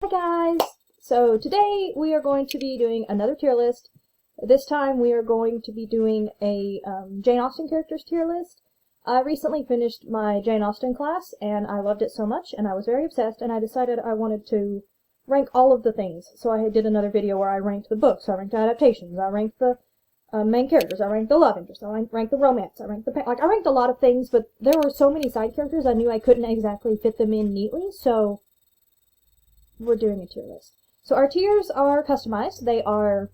Hi guys! So today we are going to be doing another tier list. This time we are going to be doing a Jane Austen characters tier list. I recently finished my Jane Austen class and I loved it so much and I was very obsessed and I decided I wanted to rank all of the things. So I did another video where I ranked the books, I ranked the adaptations, I ranked the main characters, I ranked the love interest, I ranked the romance, I ranked I ranked a lot of things, but there were so many side characters I knew I couldn't exactly fit them in neatly, so we're doing a tier list. So our tiers are customized. They are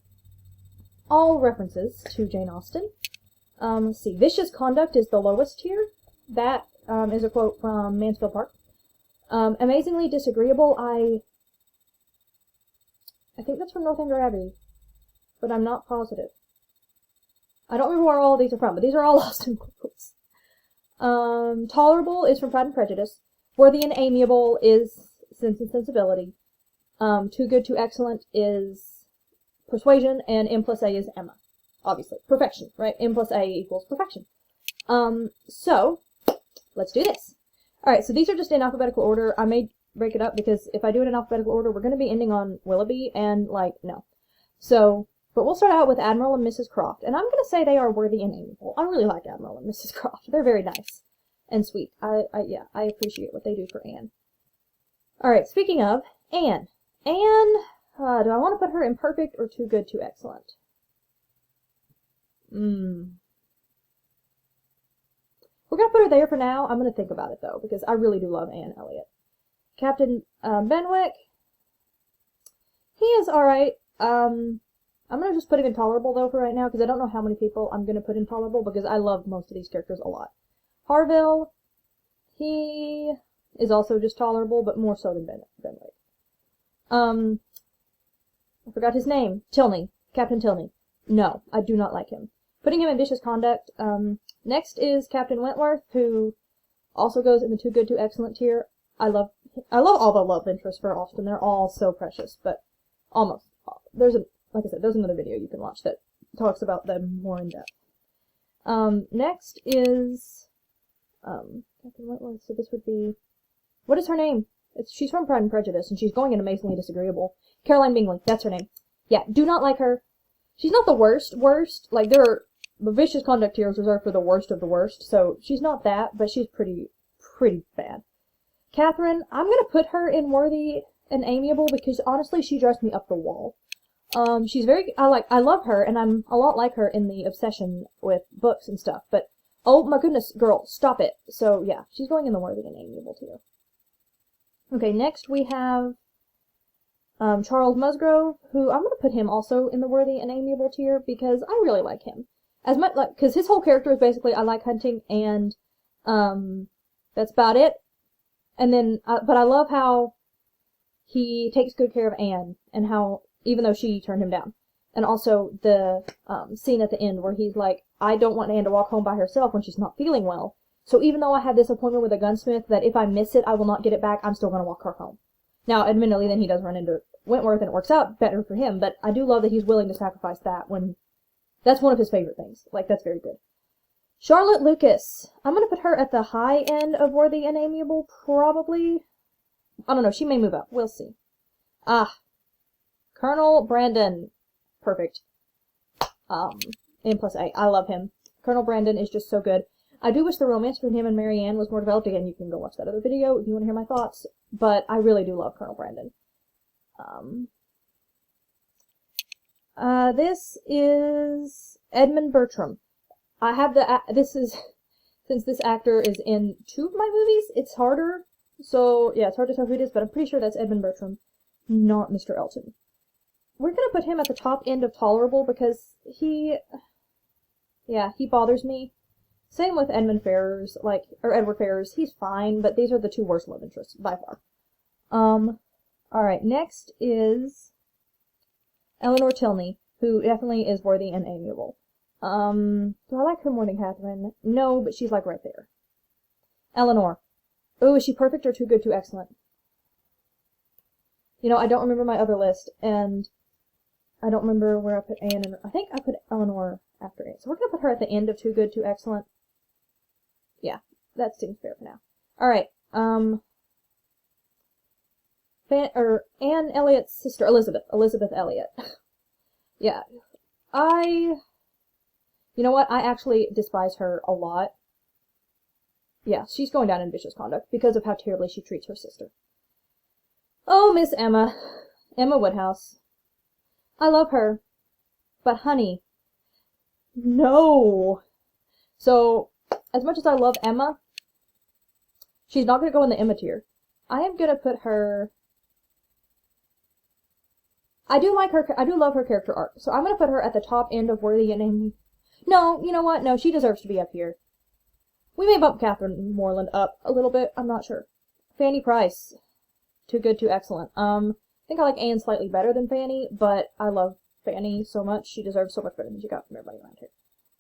all references to Jane Austen. Let's see. Vicious Conduct is the lowest tier. That is a quote from Mansfield Park. Amazingly Disagreeable, I think that's from Northanger Abbey, but I'm not positive. I don't remember where all of these are from, but these are all Austen quotes. Tolerable is from Pride and Prejudice. Worthy and Amiable is Sense and Sensibility. Too Good to Excellent is Persuasion, and M plus A is Emma. Obviously. Perfection, right? M plus A equals perfection. So, let's do this. Alright, so these are just in alphabetical order. I may break it up because if I do it in alphabetical order, we're going to be ending on Willoughby, and, no. So, but we'll start out with Admiral and Mrs. Croft, and I'm going to say they are worthy and amiable. I really like Admiral and Mrs. Croft. They're very nice and sweet. I appreciate what they do for Anne. Alright, speaking of, Anne. Anne, do I want to put her in perfect or too good to excellent? We're going to put her there for now. I'm going to think about it, though, because I really do love Anne Elliot. Captain Benwick, he is alright. I'm going to just put him in tolerable, though, for right now, because I don't know how many people I'm going to put in tolerable, because I love most of these characters a lot. Harville, he is also just tolerable, but more so than Benwick. I forgot his name. Tilney. Captain Tilney. No, I do not like him. Putting him in Vicious Conduct. Next is Captain Wentworth, who also goes in the too good to excellent tier. I love all the love interests for Austen. They're all so precious, but almost. Like I said, there's another video you can watch that talks about them more in depth. Next is, Captain Wentworth, so this would be, what is her name? She's from Pride and Prejudice, and she's going in Amazingly Disagreeable. Caroline Bingley, that's her name. Yeah, do not like her. She's not the worst. Like, the Vicious Conduct tier is reserved for the worst of the worst, so she's not that, but she's pretty bad. Catherine, I'm gonna put her in Worthy and Amiable, because honestly, she drives me up the wall. She's I love her, and I'm a lot like her in the obsession with books and stuff, but, oh my goodness, girl, stop it. So, yeah, she's going in the Worthy and Amiable tier. Okay, next we have Charles Musgrove, who I'm going to put him also in the Worthy and Amiable tier because I really like him. Because his whole character is basically I like hunting and that's about it. And then, but I love how he takes good care of Anne and how, even though she turned him down. And also the scene at the end where he's like, I don't want Anne to walk home by herself when she's not feeling well. So even though I have this appointment with a gunsmith that if I miss it, I will not get it back, I'm still going to walk her home. Now, admittedly, then he does run into Wentworth and it works out better for him, but I do love that he's willing to sacrifice that when that's one of his favorite things. Like, that's very good. Charlotte Lucas. I'm going to put her at the high end of Worthy and Amiable, probably. I don't know, she may move up. We'll see. Colonel Brandon. Perfect. M plus A. I love him. Colonel Brandon is just so good. I do wish the romance between him and Marianne was more developed. Again, you can go watch that other video if you want to hear my thoughts. But I really do love Colonel Brandon. This is Edmund Bertram. I have since this actor is in 2 of my movies, it's harder. So, yeah, it's hard to tell who it is, but I'm pretty sure that's Edmund Bertram, not Mr. Elton. We're going to put him at the top end of tolerable because he bothers me. Same with Edward Ferrars, he's fine, but these are the 2 worst love interests, by far. Alright, next is Eleanor Tilney, who definitely is Worthy and Amiable. Do I like her more than Catherine? No, but she's, like, right there. Eleanor. Oh, is she perfect or too good to excellent? You know, I don't remember my other list, and I don't remember where I put Anne, and I think I put Eleanor after Anne. So we're going to put her at the end of too good to excellent. Yeah, that seems fair for now. Alright, Anne Elliot's sister, Elizabeth Elliot. Yeah, you know what? I actually despise her a lot. Yeah, she's going down in vicious conduct because of how terribly she treats her sister. Oh, Miss Emma Woodhouse. I love her, but honey, no. So, as much as I love Emma, she's not going to go in the Emma tier. I am going to put her... I do love her character arc, so I'm going to put her at the top end of Worthy and Amy. No, you know what? No, she deserves to be up here. We may bump Catherine Morland up a little bit, I'm not sure. Fanny Price. Too good, too excellent. I think I like Anne slightly better than Fanny, but I love Fanny so much. She deserves so much better than she got from everybody around here.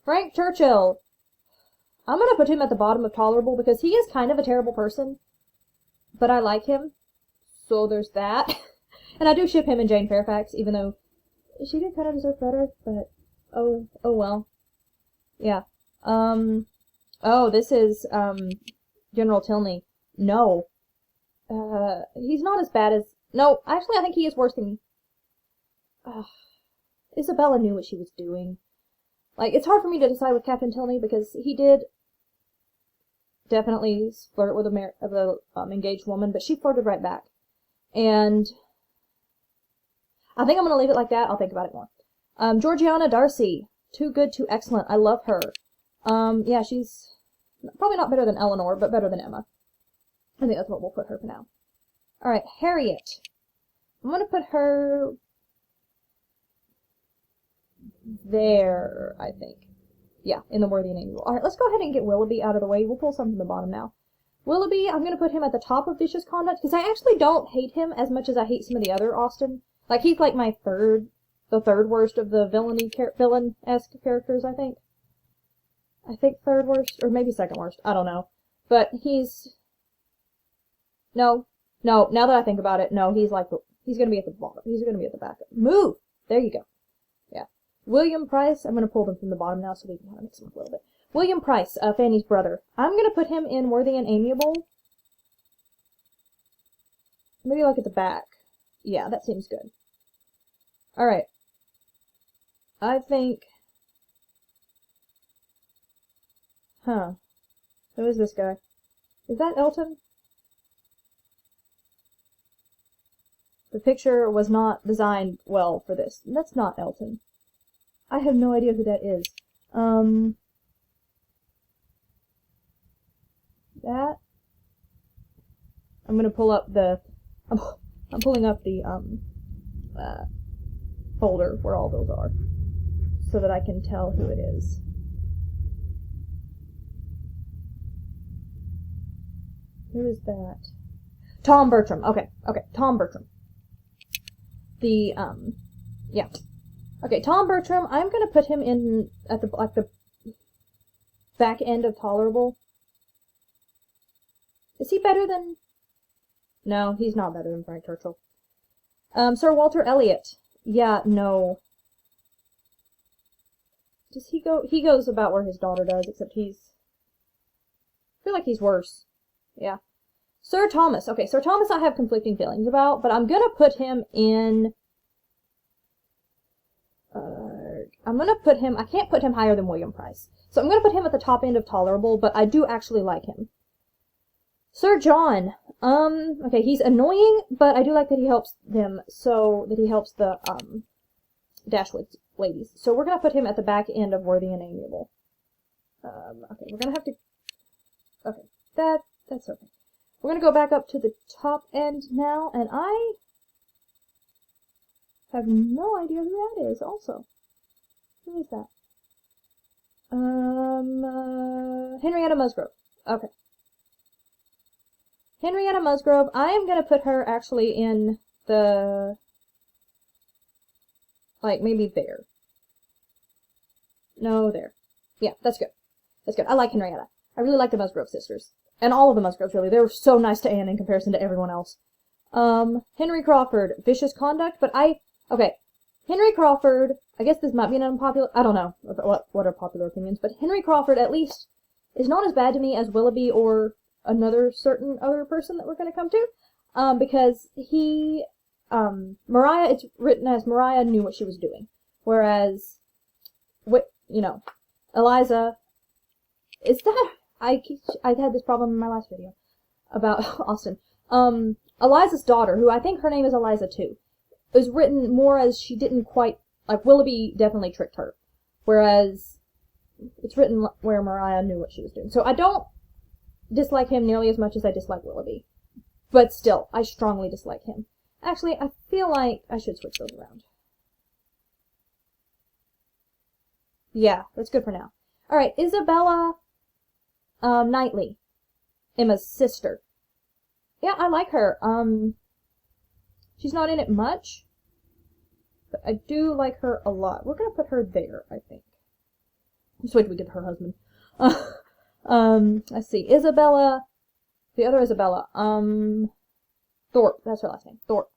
Frank Churchill. I'm going to put him at the bottom of tolerable because he is kind of a terrible person, but I like him. So there's that. And I do ship him and Jane Fairfax, even though she did kind of deserve better, but oh well. Yeah. Oh, this is, General Tilney. No. He's not as bad as... No, actually, I think he is worse than... Isabella knew what she was doing. Like, it's hard for me to decide with Captain Tilney because he did definitely flirt with a engaged woman, but she flirted right back. And I think I'm going to leave it like that. I'll think about it more. Georgiana Darcy. Too good, too excellent. I love her. Yeah, she's probably not better than Eleanor, but better than Emma. I think that's what we'll put her for now. Alright, Harriet. I'm going to put her there, I think. Yeah, in the Worthy and Amiable. Alright, let's go ahead and get Willoughby out of the way. We'll pull some from the bottom now. Willoughby, I'm going to put him at the top of Vicious Conduct, because I actually don't hate him as much as I hate some of the other Austen. Like, he's like my the third worst of the villain-esque characters, I think. I think third worst, or maybe second worst, I don't know. But he's... No, now that I think about it, no, he's gonna be at the bottom. He's gonna be at the back. Move! There you go. Yeah. William Price, I'm gonna pull them from the bottom now so we can kind of mix them up a little bit. William Price, Fanny's brother. I'm gonna put him in Worthy and Amiable. Maybe like at the back. Yeah, that seems good. Alright. I think... Huh. Who is this guy? Is that Elton? The picture was not designed well for this. That's not Elton. I have no idea who that is. That... I'm gonna pull up the... I'm pulling up the, folder where all those are, so that I can tell who it is. Who is that? Tom Bertram. Okay, Tom Bertram. The, yeah. Okay, Tom Bertram, I'm gonna put him in at the back end of tolerable. Is he better than... No, he's not better than Frank Churchill. Sir Walter Elliot. Yeah, no. Does he go... He goes about where his daughter does, except he's... I feel like he's worse. Yeah. Sir Thomas. Okay, Sir Thomas I have conflicting feelings about, but I'm gonna put him in... I'm gonna put him... I can't put him higher than William Price. So I'm gonna put him at the top end of tolerable, but I do actually like him. Sir John. Okay, he's annoying, but I do like that he helps them, so that he helps the, Dashwood ladies. So we're gonna put him at the back end of Worthy and Amiable. Okay, we're gonna have to... Okay, that's okay. We're gonna go back up to the top end now, and I have no idea who that is, also. Who is that? Henrietta Musgrove. Okay. Henrietta Musgrove, I am gonna put her actually in the... Like, maybe there. No, there. Yeah, that's good. That's good. I like Henrietta. I really like the Musgrove sisters. And all of the Musgroves, really. They were so nice to Anne in comparison to everyone else. Henry Crawford, vicious conduct, but okay. Henry Crawford, I guess this might be an unpopular... I don't know what are popular opinions, but Henry Crawford, at least, is not as bad to me as Willoughby or another certain other person that we're going to come to. Because Mariah, it's written as Mariah knew what she was doing. Whereas, Eliza, is that, I had this problem in my last video about Austen. Eliza's daughter, who I think her name is Eliza too, is written more as she didn't quite, like, Willoughby definitely tricked her. Whereas, it's written where Mariah knew what she was doing. So I don't dislike him nearly as much as I dislike Willoughby. But still, I strongly dislike him. Actually, I feel like I should switch those around. Yeah, that's good for now. Alright, Isabella Knightley, Emma's sister. Yeah, I like her. She's not in it much, but I do like her a lot. We're gonna put her there, I think. Just wait till we get to her husband. Let's see. Isabella, the other Isabella, Thorpe, that's her last name, Thorpe.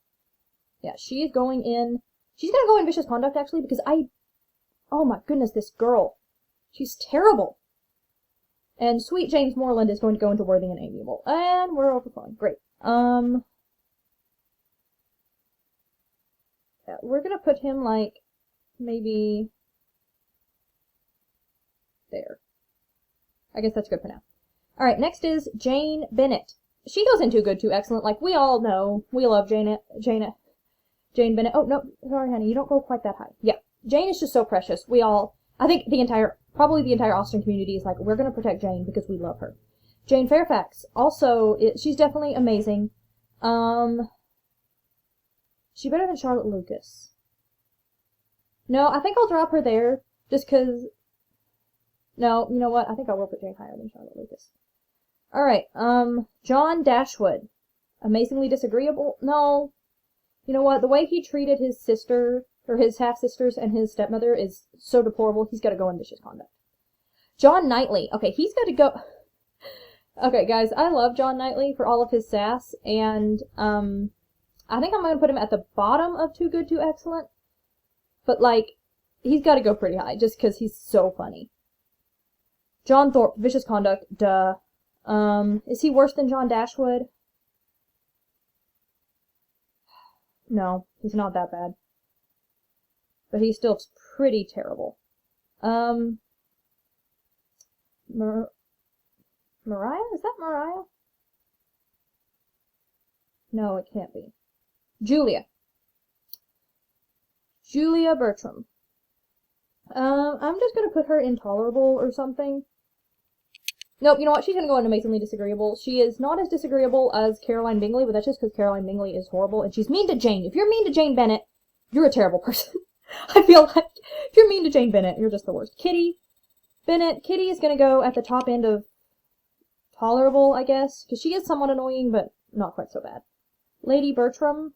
Yeah, she's gonna go in Vicious Conduct, actually, because oh my goodness, this girl. She's terrible. And Sweet James Morland is going to go into Worthy and Amiable. And we're overflowing. Great. Yeah, we're gonna put him, like, maybe there. I guess that's good for now. Alright, next is Jane Bennet. She goes in Too Good, Too Excellent. Like, we all know. We love Jane Bennet. Oh, no. Sorry, honey. You don't go quite that high. Yeah. Jane is just so precious. I think probably the entire Austen community is like, we're going to protect Jane because we love her. Jane Fairfax. Also, she's definitely amazing. She's better than Charlotte Lucas. No, I think I'll drop her there just because... No, you know what? I think I will put Jane higher than Charlotte Lucas. Alright, John Dashwood. Amazingly disagreeable? No. You know what? The way he treated his sister, or his half-sisters and his stepmother is so deplorable, he's gotta go in Vicious Conduct. John Knightley. Okay, he's gotta go... Okay, guys, I love John Knightley for all of his sass, and, I think I'm gonna put him at the bottom of Too Good, Too Excellent. But, like, he's gotta go pretty high, just because he's so funny. John Thorpe, Vicious Conduct, duh. Is he worse than John Dashwood? No, he's not that bad. But he's still pretty terrible. Mariah? Is that Mariah? No, it can't be. Julia Bertram. I'm just gonna put her intolerable or something. Nope, you know what? She's gonna go into Amazingly Disagreeable. She is not as disagreeable as Caroline Bingley, but that's just because Caroline Bingley is horrible, and she's mean to Jane. If you're mean to Jane Bennet, you're a terrible person. I feel like if you're mean to Jane Bennet, you're just the worst. Kitty Bennet. Kitty is gonna go at the top end of tolerable, I guess, because she is somewhat annoying, but not quite so bad. Lady Bertram.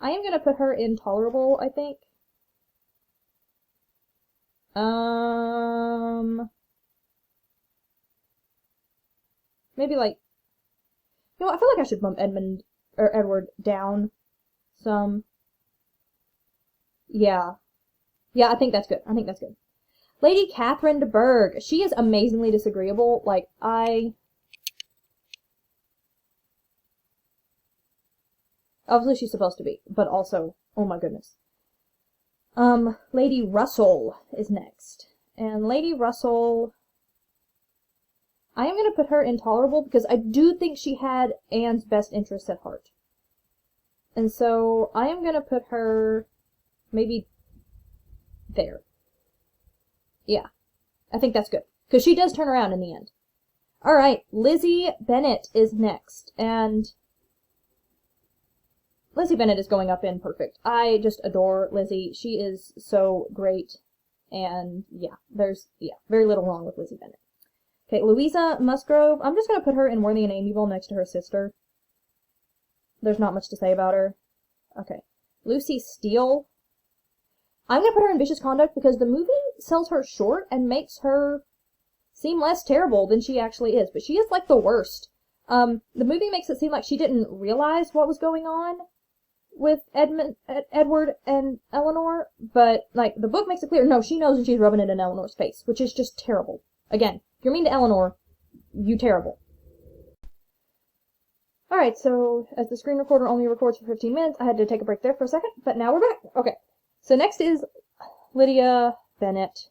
I am gonna put her in tolerable, I think. Maybe, like, you know, I feel like I should bump Edward down some. Yeah. Yeah, I think that's good. Lady Catherine de Bourgh. She is amazingly disagreeable. Like, obviously she's supposed to be, but also, oh my goodness. Lady Russell is next. And Lady Russell... I am going to put her intolerable because I do think she had Anne's best interests at heart. And so I am going to put her maybe there. Yeah, I think that's good. Because she does turn around in the end. Alright, Lizzie Bennet is next. And Lizzie Bennet is going up in perfect. I just adore Lizzie. She is so great. And yeah, there's very little wrong with Lizzie Bennet. Okay, Louisa Musgrove. I'm just going to put her in Worthy and Amiable next to her sister. There's not much to say about her. Okay. Lucy Steele. I'm going to put her in Vicious Conduct because the movie sells her short and makes her seem less terrible than she actually is. But she is, like, the worst. The movie makes it seem like she didn't realize what was going on with Edward and Eleanor. But, like, the book makes it clear, no, she knows and she's rubbing it in Eleanor's face, which is just terrible. Again, if you're mean to Eleanor, you terrible. Alright, so as the screen recorder only records for 15 minutes, I had to take a break there for a second, but now we're back. Okay, so next is Lydia Bennet.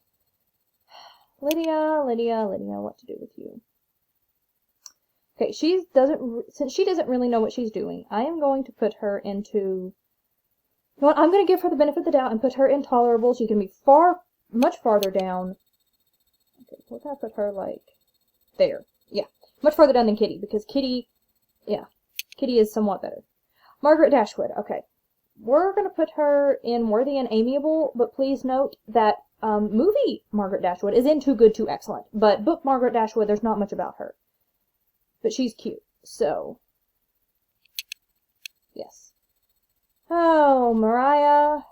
Lydia, what to do with you? Okay, since she doesn't really know what she's doing, I am going to put her into, you know what, I'm going to give her the benefit of the doubt and put her in tolerable. She's going to be much farther down. Okay, we're going to put her, like, there. Yeah, much farther down than Kitty, because Kitty is somewhat better. Margaret Dashwood, okay. We're going to put her in Worthy and Amiable, but please note that movie Margaret Dashwood is in Too Good, Too Excellent, but book Margaret Dashwood, there's not much about her. But she's cute, so, yes. Oh, Maria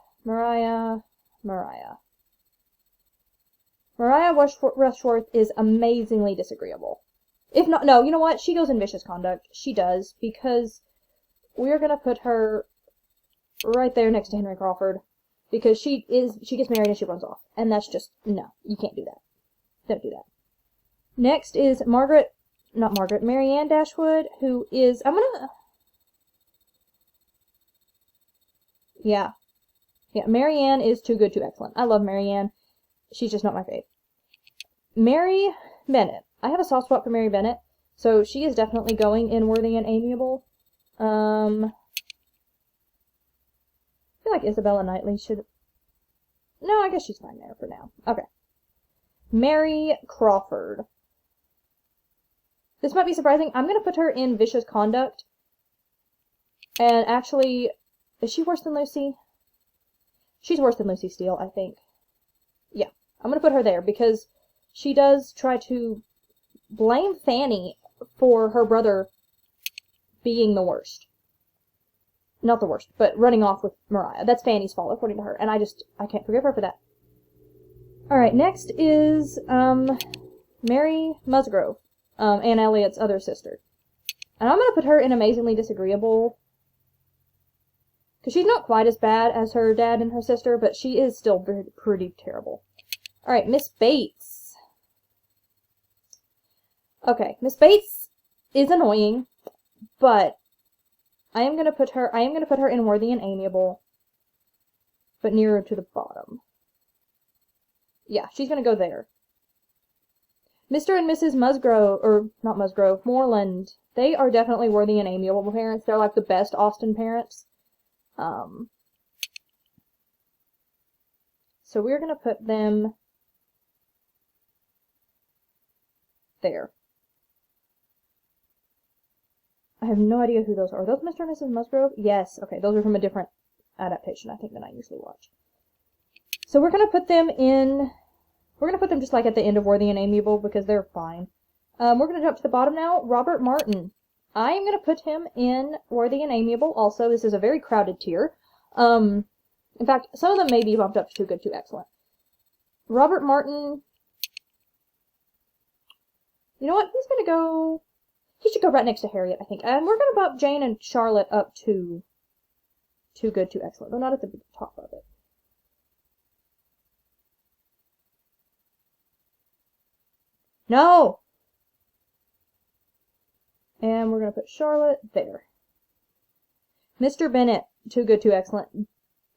Rushworth is amazingly disagreeable. If not, no, you know what? She goes in Vicious Conduct. She does, because we're gonna put her right there next to Henry Crawford, because she gets married and she runs off. And that's just, no, you can't do that. Don't do that. Next is Marianne Dashwood, who is, yeah, Marianne is Too Good, Too Excellent. I love Marianne. She's just not my fave. Mary Bennet. I have a soft spot for Mary Bennet, so she is definitely going in Worthy and Amiable. I feel like Isabella Knightley should, no, I guess she's fine there for now. Okay. Mary Crawford. This might be surprising. I'm going to put her in Vicious Conduct. And actually, is she worse than Lucy? She's worse than Lucy Steele, I think. Yeah, I'm going to put her there because she does try to blame Fanny for her brother being the worst. Not the worst, but running off with Mariah. That's Fanny's fault, according to her. And I can't forgive her for that. Alright, next is, Mary Musgrove, Anne Elliot's other sister. And I'm going to put her in Amazingly Disagreeable, because she's not quite as bad as her dad and her sister, but she is still pretty terrible. Alright, Miss Bates. Okay, Miss Bates is annoying, but I am going to put her in Worthy and Amiable, but nearer to the bottom. Yeah, she's going to go there. Mr. and Mrs. Musgrove, or not Musgrove, Moreland, they are definitely Worthy and Amiable parents. They're like the best Austen parents. So we're going to put them there. I have no idea who those are. Are those Mr. and Mrs. Musgrove? Yes. Okay, those are from a different adaptation, I think, than I usually watch. So we're going to put them just like at the end of Worthy and Amiable because they're fine. We're going to jump to the bottom now. Robert Martin. I am going to put him in Worthy and Amiable also. This is a very crowded tier. In fact, some of them may be bumped up to Too Good, Too Excellent. Robert Martin. You know what? He should go right next to Harriet, I think. And we're going to bump Jane and Charlotte up to Too Good, Too Excellent. Though not at the top of it. No! And we're going to put Charlotte there. Mr. Bennet, Too Good, Too Excellent.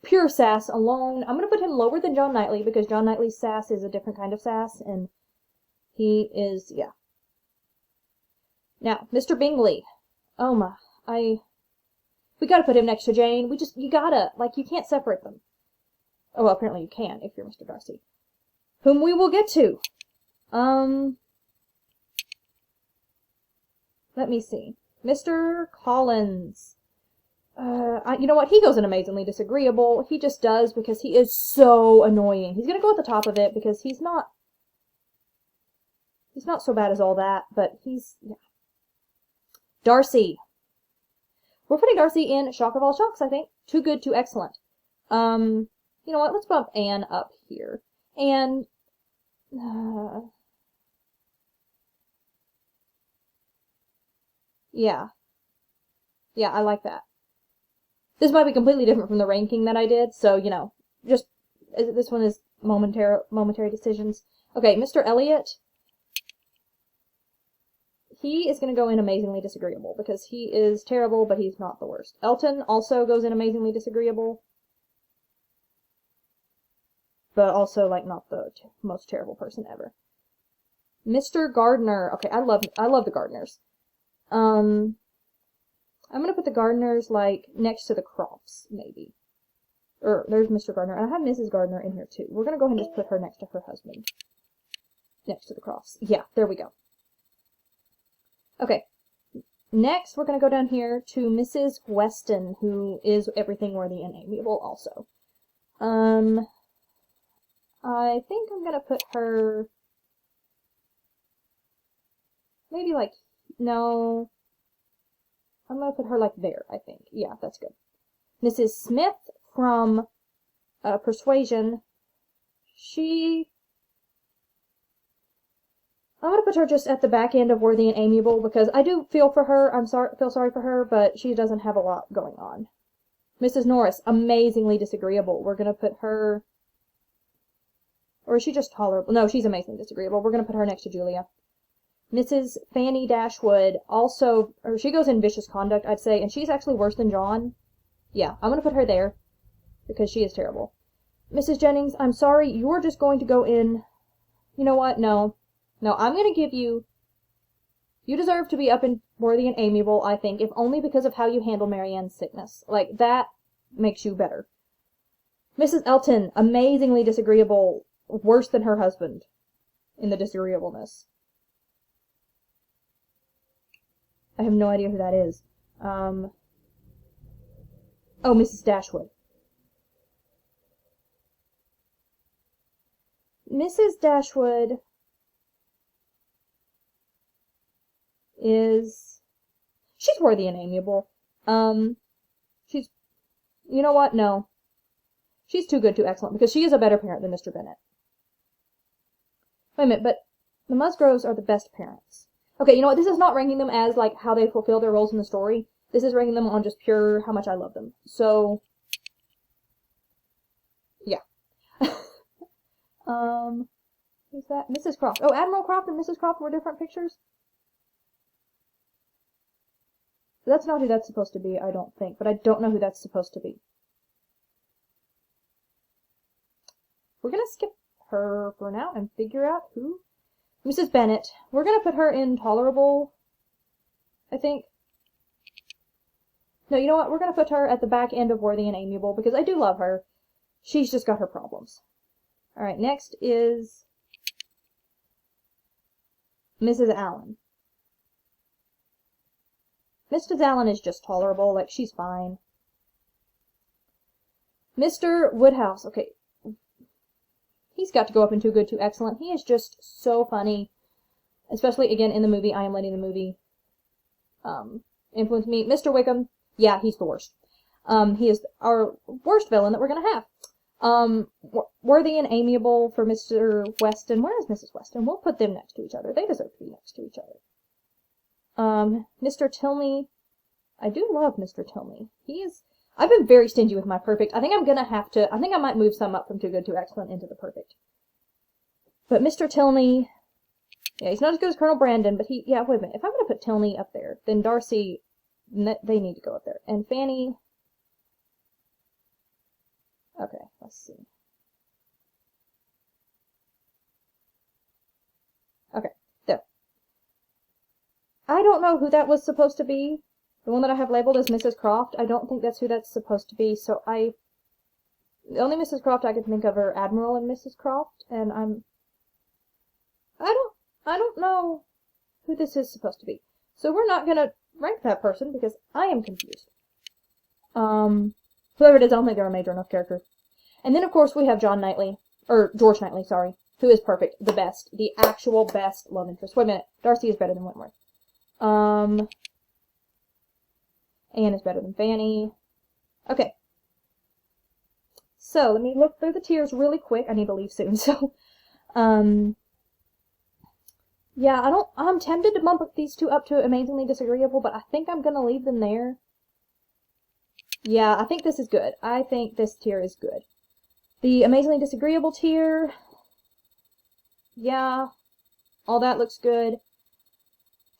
Pure sass alone. I'm going to put him lower than John Knightley because John Knightley's sass is a different kind of sass. And he is, yeah. Now, Mr. Bingley. Oh my, we gotta put him next to Jane. You gotta, like, you can't separate them. Oh, well, apparently you can if you're Mr. Darcy. Whom we will get to. Let me see. Mr. Collins. You know what? He goes in Amazingly Disagreeable. He just does because he is so annoying. He's gonna go at the top of it because he's not so bad as all that, but yeah. Darcy. We're putting Darcy in Shock of All Shocks, I think. Too Good, Too Excellent. You know what? Let's bump Anne up here. And, yeah. Yeah, I like that. This might be completely different from the ranking that I did, so, you know, just, this one is momentary decisions. Okay, Mr. Elliot. he is going to go in amazingly disagreeable because he is terrible, but he's not the worst. Elton also goes in amazingly disagreeable, but also, like, not the most terrible person ever. Mr. Gardner. Okay, I love the Gardners. I'm gonna put the Gardners, like, next to the Crofts, maybe. There's Mr. Gardner, and I have Mrs. Gardner in here, too. We're gonna go ahead and just put her next to her husband. Next to the Crofts. Yeah, there we go. Okay. Next, we're gonna go down here to Mrs. Weston, who is everything worthy and amiable, also. I think I'm gonna put her... maybe, like... no... I'm gonna put her, like, there, I think. Yeah, that's good. Mrs. Smith from Persuasion. I'm gonna put her just at the back end of Worthy and Amiable because I do feel for her. Feel sorry for her, but she doesn't have a lot going on. Mrs. Norris, amazingly disagreeable. We're gonna put her... or is she just tolerable? No, she's amazingly disagreeable. We're gonna put her next to Julia. Mrs. Fanny Dashwood, also... or she goes in vicious conduct, I'd say, and she's actually worse than John. Yeah, I'm gonna put her there because she is terrible. Mrs. Jennings, I'm sorry, you're just going to go in... you know what? No. No, I'm gonna give you... you deserve to be up in Worthy and Amiable, I think, if only because of how you handle Marianne's sickness. Like, that makes you better. Mrs. Elton, amazingly disagreeable, worse than her husband in the disagreeableness. I have no idea who that is. Oh, Mrs. Dashwood. Mrs. Dashwood is... she's worthy and amiable. She's... you know what? No. She's too good, too excellent, because she is a better parent than Mr. Bennet. Wait a minute, but the Musgroves are the best parents. Okay, you know what? This is not ranking them as, like, how they fulfill their roles in the story. This is ranking them on just pure how much I love them. So... yeah. Who's that? Mrs. Croft. Oh, Admiral Croft and Mrs. Croft were different pictures? That's not who that's supposed to be, I don't think, but I don't know who that's supposed to be. We're gonna skip her for now and figure out who. Mrs. Bennet. We're gonna put her in tolerable, I think. No, you know what? We're gonna put her at the back end of Worthy and Amiable because I do love her. She's just got her problems. Alright, next is Mrs. Allen. Mrs. Allen is just tolerable, like, she's fine. Mr. Woodhouse, okay. He's got to go up in Too Good, Too Excellent. He is just so funny. Especially, again, in the movie. I am letting the movie influence me. Mr. Wickham, yeah, he's the worst. He is our worst villain that we're gonna have. Worthy and Amiable for Mr. Weston. Where is Mrs. Weston? We'll put them next to each other. They deserve to be next to each other. Mr. Tilney. I do love Mr. Tilney. I've been very stingy with my perfect. I think I might move some up from Too Good, Too Excellent into the perfect. But Mr. Tilney, yeah, he's not as good as Colonel Brandon, but yeah, wait a minute. If I'm going to put Tilney up there, then Darcy, they need to go up there. And Fanny, okay, let's see. Okay, there. I don't know who that was supposed to be. The one that I have labeled as Mrs. Croft, I don't think that's who that's supposed to be, so the only Mrs. Croft I can think of are Admiral and Mrs. Croft, and I don't know who this is supposed to be. So we're not gonna rank that person, because I am confused. Whoever it is, I don't think they're a major enough character. And then, of course, we have George Knightley, sorry, who is perfect, the best, the actual best love interest. Wait a minute, Darcy is better than Wentworth. Anne is better than Fanny. Okay. So, let me look through the tiers really quick. I need to leave soon, so. Yeah, I'm tempted to bump these two up to Amazingly Disagreeable, but I think I'm gonna leave them there. Yeah, I think this is good. I think this tier is good. The Amazingly Disagreeable tier. Yeah. All that looks good.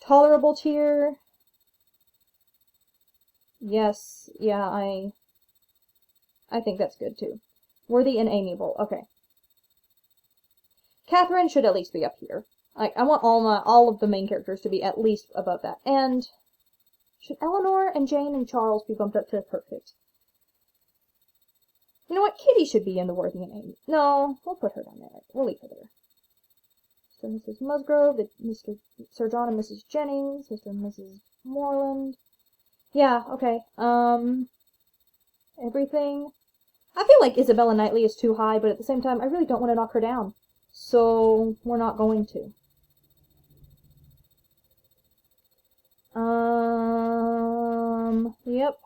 Tolerable tier. Yes, yeah, I think that's good too. Worthy and amiable. Okay. Catherine should at least be up here. Like, I want all of the main characters to be at least above that. And should Eleanor and Jane and Charles be bumped up to perfect? You know what? Kitty should be in the worthy and amiable. No, we'll put her down there. We'll leave her there. Mr. and Mrs. Musgrove, Mr. Sir John and Mrs. Jennings, Mr. and Mrs. Moreland. Yeah, okay. Everything. I feel like Isabella Knightley is too high, but at the same time, I really don't want to knock her down. So, we're not going to. Yep.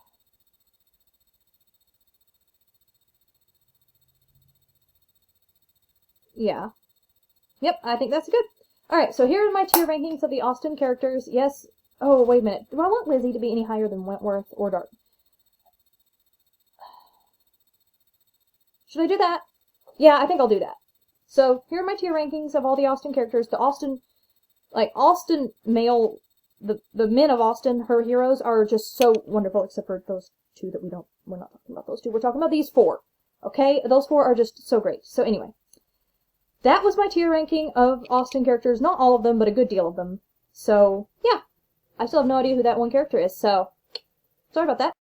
Yeah. Yep, I think that's good. Alright, so here are my tier rankings of the Austen characters. Yes. Oh, wait a minute. Do I want Lizzie to be any higher than Wentworth or Dark? Should I do that? Yeah, I think I'll do that. So, here are my tier rankings of all the Austen characters. The Austen male, the men of Austen, her heroes, are just so wonderful, except for those two that we're not talking about those two. We're talking about these four. Okay? Those four are just so great. So anyway. That was my tier ranking of Austen characters. Not all of them, but a good deal of them. So, yeah. I still have no idea who that one character is, so sorry about that.